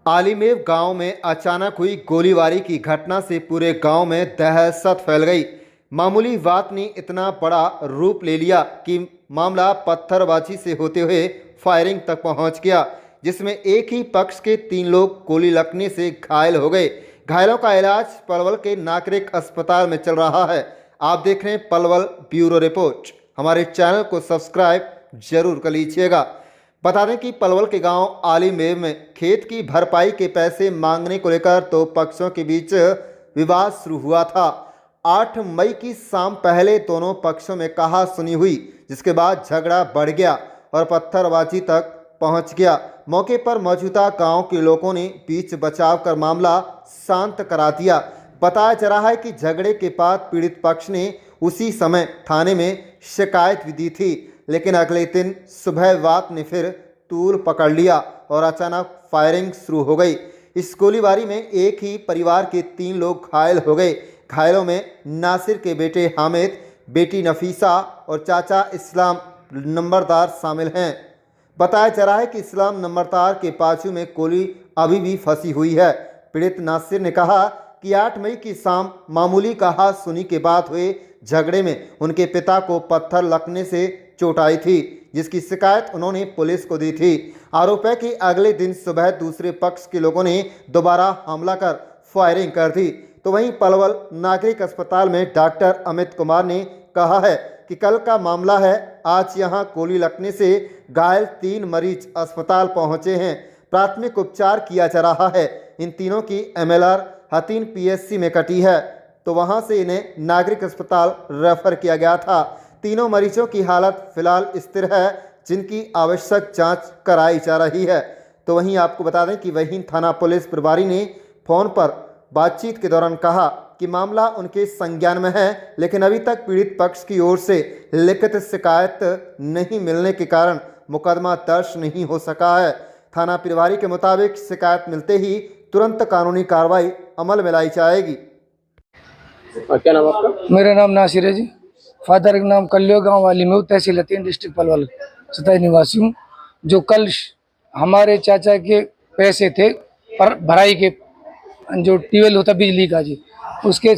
आलिमेव गांव में अचानक हुई गोलीबारी की घटना से पूरे गांव में दहशत फैल गई। मामूली बात ने इतना बड़ा रूप ले लिया कि मामला पत्थरबाजी से होते हुए फायरिंग तक पहुंच गया, जिसमें एक ही पक्ष के 3 लोग गोली लगने से घायल हो गए। घायलों का इलाज पलवल के नागरिक अस्पताल में चल रहा है। आप देख रहे हैं पलवल ब्यूरो रिपोर्ट। हमारे चैनल को सब्सक्राइब जरूर कर लीजिएगा। बता दें कि पलवल के गांव आलिमेव में खेत की भरपाई के पैसे मांगने को लेकर 2 पक्षों के बीच विवाद शुरू हुआ था। 8 मई की शाम पहले दोनों पक्षों में कहा सुनी हुई, जिसके बाद झगड़ा बढ़ गया और पत्थरबाजी तक पहुंच गया। मौके पर मौजूदा गांव के लोगों ने बीच बचाव कर मामला शांत करा दिया। बताया जा रहा है कि झगड़े के बाद पीड़ित पक्ष ने उसी समय थाने में शिकायत भी दी थी, लेकिन अगले दिन सुबह वाक ने फिर तूल पकड़ लिया और अचानक फायरिंग शुरू हो गई। इस गोलीबारी में एक ही परिवार के 3 लोग घायल हो गए। घायलों में नासिर के बेटे हामिद, बेटी नफीसा और चाचा इस्लाम नंबरदार शामिल हैं। बताया जा रहा है कि इस्लाम नंबरदार के बाजू में गोली अभी भी फंसी हुई है। पीड़ित नासिर ने कहा कि 8 मई की शाम मामूली कहा सुनी के बाद हुए झगड़े में उनके पिता को पत्थर लगने से चोट आई थी, जिसकी शिकायत उन्होंने पुलिस को दी थी। आरोप है कि अगले दिन सुबह दूसरे पक्ष के लोगों ने दोबारा हमला कर फायरिंग कर दी। तो वहीं पलवल नागरिक अस्पताल में डॉक्टर अमित कुमार ने कहा है कि कल का मामला है। आज यहां गोली लगने से घायल 3 मरीज अस्पताल पहुंचे हैं। प्राथमिक उपचार किया जा रहा है। इन तीनों की MLR हतीन PSC में कटी है, तो वहां से इन्हें नागरिक अस्पताल रेफर किया गया था। तीनों मरीजों की हालत फिलहाल स्थिर है, जिनकी आवश्यक जांच कराई जा रही है। तो वहीं आपको बता दें कि वहीं थाना पुलिस प्रभारी ने फोन पर बातचीत के दौरान कहा कि मामला उनके संज्ञान में है, लेकिन अभी तक पीड़ित पक्ष की ओर से लिखित शिकायत नहीं मिलने के कारण मुकदमा दर्ज नहीं हो सका है। थाना प्रभारी के मुताबिक शिकायत मिलते ही तुरंत कानूनी कार्रवाई अमल में लाई जाएगी। क्या नाम आपका? मेरा नाम नासिर है जी। फादर का नाम कल्यो, गाँव वाली में तहसील हतीन, डिस्ट्रिक्ट पलवल, सताई निवासी हूँ। जो कल हमारे चाचा के पैसे थे पर भराई के, जो ट्यूबवेल होता बिजली का जी, उसके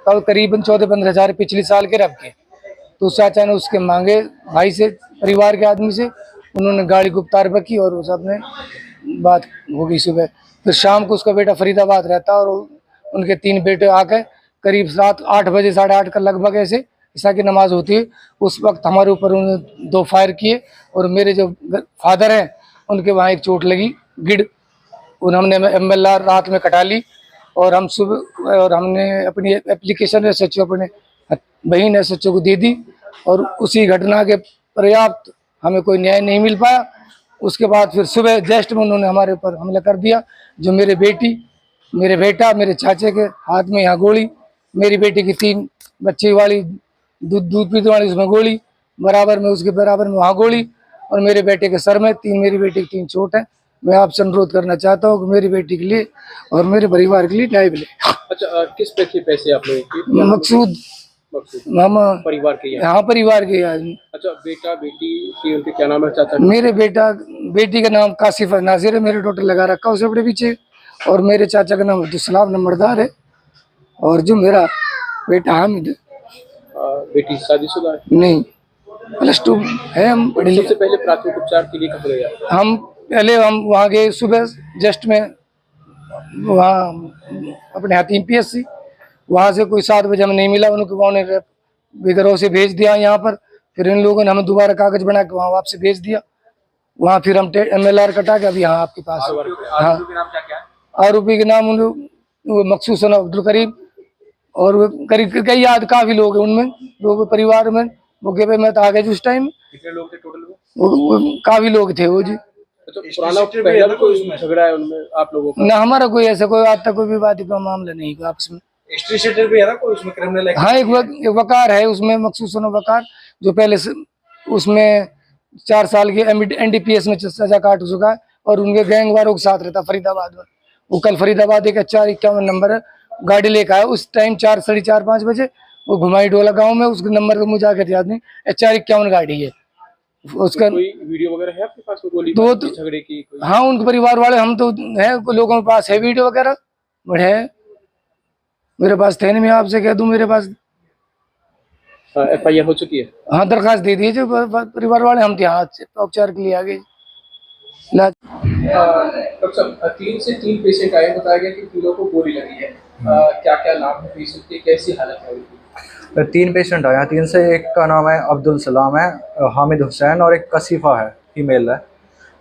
कल करीबन 14-15 हज़ार पिछले साल के रख के, तो उस चाचा ने उसके मांगे भाई से, परिवार के आदमी से। उन्होंने गाड़ी को उतार रखी और उस अपने बात हो गई सुबह। फिर शाम को उसका बेटा फरीदाबाद रहता और उनके 3 बेटे आकर करीब 7-8 बजे, 8:30 का लगभग ऐसे ईशा की नमाज होती है, उस वक्त हमारे ऊपर उन्होंने 2 फायर किए और मेरे जो फादर हैं उनके वहाँ एक चोट लगी गिड़। हमने MLR रात में कटा ली और हम सुबह और हमने अपनी एप्लीकेशन SHO अपने बहन SHO को दे दी और उसी घटना के पर्याप्त हमें कोई न्याय नहीं मिल पाया। उसके बाद फिर सुबह जस्ट में उन्होंने हमारे ऊपर हमला कर दिया। जो मेरे बेटी, मेरे बेटा, मेरे चाचे के हाथ में यहाँ गोली, मेरी बेटी की 3 बच्चे वाली दूध पीने वाली उसमें गोली, बराबर में उसके बराबर में वहाँ गोली, और मेरे बेटे के सर में 3, मेरी बेटी की 3 चोट है। मैं आपसे अनुरोध करना चाहता हूँ कि मेरी बेटी के लिए और मेरे परिवार के लिए न्याय मिले। अच्छा, किस पे के पैसे आप लोगों के? मकसूद मामा परिवार के यहाँ परिवार के आदमी। अच्छा, बेटा बेटी की उनके क्या नाम है चाचा? मेरे बेटी का नाम कासिफ नासिर है, मेरे टोटल लगा रखा उसे अपने पीछे, और मेरे चाचा का नाम इस्लाम नंबरदार है, और जो मेरा बेटा हामिद है। बेटी शादीशुदा है? नहीं, +2 है। हम पढ़े लिखे। सबसे पहले प्राथमिक उपचार के लिए कब गए? हम वहाँ गए सुबह जस्ट में, वहाँ अपने हतीम PSC, वहाँ से कोई 7 बजे हमें नहीं मिला। उन्होंने बेघरों से भेज दिया यहाँ पर। फिर इन लोगों ने हमें दोबारा कागज बना के वहाँ वापस भेज दिया। वहाँ फिर हम MLR कटा के अभी यहाँ आपके पास। हाँ, आरोपी के नाम मखसूसन अब्दुल करीम, और करीब कई काफी लोग हैं उनमें, लोग परिवार में मौके पे मैं तो आ गया उस टाइम। कितने लोग थे टोटल? वो काफी लोग थे वो जी। तो पुराना पहला भी कोई झगड़ा है उनमें आप लोगों का? ना, हमारा कोई ऐसा कोई आज तक कोई विवाद का मामला नहीं हुआ आपस में। हिस्ट्री भी है ना कोई उसमें क्रिमिनल? हाँ, एक वकार है उसमें, मखसूसन वकार, जो पहले से उसमें 4 साल की NDPS में सजा काट चुका है और उनके गैंग वालों के साथ रहता फरीदाबाद में। वो कल फरीदाबाद एक HR51 नंबर है गाड़ी लेकर आया उस टाइम 4, साढ़े 4-5 बजे। वो घुमाई डोला गांव में, उसके नंबर का मुझे आकर याद नहीं, HR51 गाड़ी है। उसका कोई वीडियो वगैरह है आपके पास, गोली दो की, झगड़े की कोई? हाँ उनके परिवार वाले, हम तो है लोगों के पास है वीडियो वगैरह, बट है मेरे पास थे नहीं, मैं आपसे कह दूं मेरे पास। FIR हो चुकी है? हाँ दरखास्त दे दी जो परिवार वाले, हम यहाँ से उपचार के लिए आ गए इलाज। डॉक्टर साहब, 3 से 3 पेशेंट आए, बताया गया कि तीनों को गोली लगी है। क्या क्या नाम है पेशेंट के, कैसी हालत है उनकी? 3 पेशेंट आए हैं। 3 से एक का नाम है अब्दुल सलाम है, हामिद हुसैन और एक कसीफ़ा है, फीमेल है।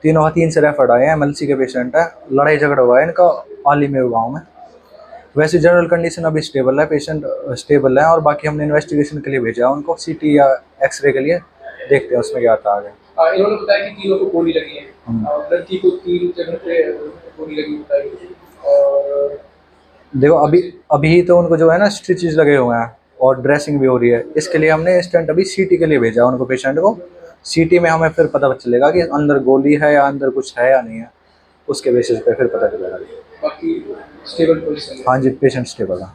तीनों 3 से रेफर्ड आए हैं, एमएलसी के पेशेंट है। लड़ाई झगड़ा हुआ है इनका आलिमेव गांव में। वैसे जनरल कंडीशन अभी स्टेबल है, पेशेंट स्टेबल है, और बाकी हमने इन्वेस्टिगेशन के लिए भेजा है उनको, सीटी या एक्सरे के लिए, देखते हैं उसमें क्या आता आगे। इन्होंने बताया कि तीनों को गोली लगी है, लड़की को 3 जगह पे गोली लगी बताई, और देखो अभी तो उनको जो है ना स्टिचेस लगे हुए हैं और ड्रेसिंग भी हो रही है। इसके लिए हमने इंस्टेंट अभी सीटी के लिए भेजा उनको, पेशेंट को। सीटी में हमें फिर पता चलेगा कि अंदर गोली है या अंदर कुछ है या नहीं है, उसके बेसिस पे फिर पता चलेगा। बाकी स्टेबल पोजीशन है। हाँ जी, पेशेंट स्टेबल है।